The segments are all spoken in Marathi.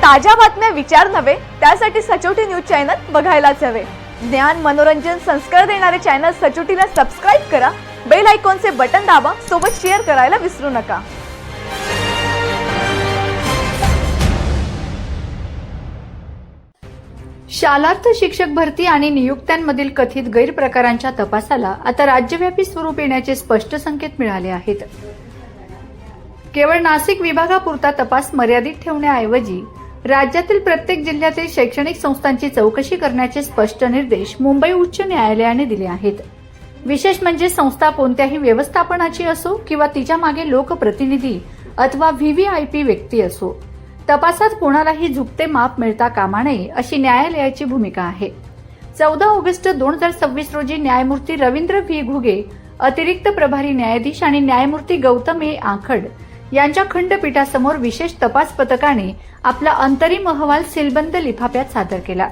ताज्या बातम्या विचार नव्हे, त्यासाठी सचोटी न्यूज चॅनल बघायलाच हवे। ज्ञान मनोरंजन संस्कार देणारे चॅनल सचोटीला सबस्क्राइब करा, बेल आयकॉनचे बटन दाबा, सोबत शेअर करायला विसरू नका। शालार्थ शिक्षक भरती आणि नियुक्त्यांमधील कथित गैरप्रकारांच्या तपासाला आता राज्यव्यापी स्वरूप येण्याचे स्पष्ट संकेत मिळाले आहेत। केवळ नाशिक विभागापुरता तपास मर्यादित ठेवण्याऐवजी राज्यातील प्रत्येक जिल्ह्यातील शैक्षणिक संस्थांची चौकशी करण्याचे स्पष्ट निर्देश मुंबई उच्च न्यायालयाने दिले आहेत। विशेष म्हणजे संस्था कोणत्याही व्यवस्थापनाची असो किंवा तिच्या मागे लोकप्रतिनिधी अथवा व्हीव्हीआयपी व्यक्ती असो, तपासात कोणालाही झुकते माप मिळता कामा नये अशी न्यायालयाची भूमिका आहे। 14 ऑगस्ट 2026 रोजी न्यायमूर्ती रवींद्र व्ही घुगे, अतिरिक्त प्रभारी न्यायाधीश आणि न्यायमूर्ती गौतम ए आखड यांच्या खंडपीठासमोर विशेष तपास पथकाने आपला अंतरिम अहवाल सीलबंद लिफाफ्यात सादर केला।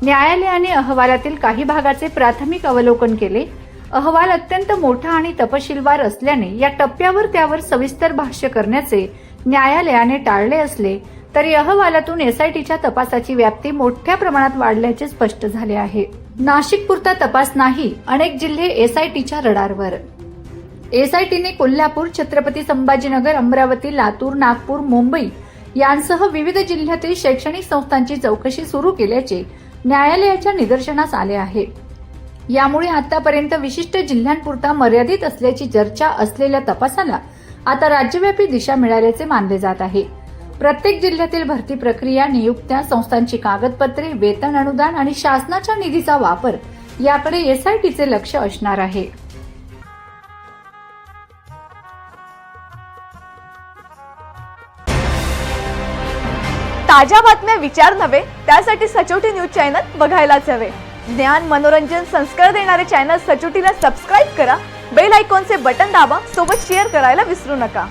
न्यायालयाने अहवालातील काही भागाचे प्राथमिक अवलोकन केले। अहवाल अत्यंत मोठा आणि तपशीलवार असल्याने या टप्प्यावर त्यावर सविस्तर भाष्य करण्याचे न्यायालयाने टाळले असले तरी अहवालातून एसआयटीच्या तपासाची व्याप्ती मोठ्या प्रमाणात वाढल्याचे स्पष्ट झाले आहे। नाशिकपुरता तपास नाही, अनेक जिल्हे एसआयटीच्या रडारवर। एसआयटीने कोल्हापूर, छत्रपती संभाजीनगर, अमरावती, लातूर, नागपूर, मुंबई यांसह विविध जिल्ह्यातील शैक्षणिक संस्थांची चौकशी सुरू केल्याचे न्यायालयाच्या निदर्शनास आले आहे। यामुळे आतापर्यंत विशिष्ट जिल्ह्यांपुरता मर्यादित असल्याची चर्चा असलेल्या तपासाला आता राज्यव्यापी दिशा मिळाल्याचे मानले जात आहे। प्रत्येक जिल्ह्यातील भरती प्रक्रिया, नियुक्त्या, संस्थांची कागदपत्रे, वेतन, अनुदान आणि शासनाच्या निधीचा वापर याकडे एसआयटीचे लक्ष असणार आहे। ताज्या बातम्या विचार नव्हे, त्यासाठी सचोटी न्यूज चॅनल बघायलाच हवे। ज्ञान मनोरंजन संस्कार देणारे चॅनल सचोटीला सबस्क्राइब करा, बेल आयकॉनचे बटन दाबा, सोबत शेअर करायला विसरू नका।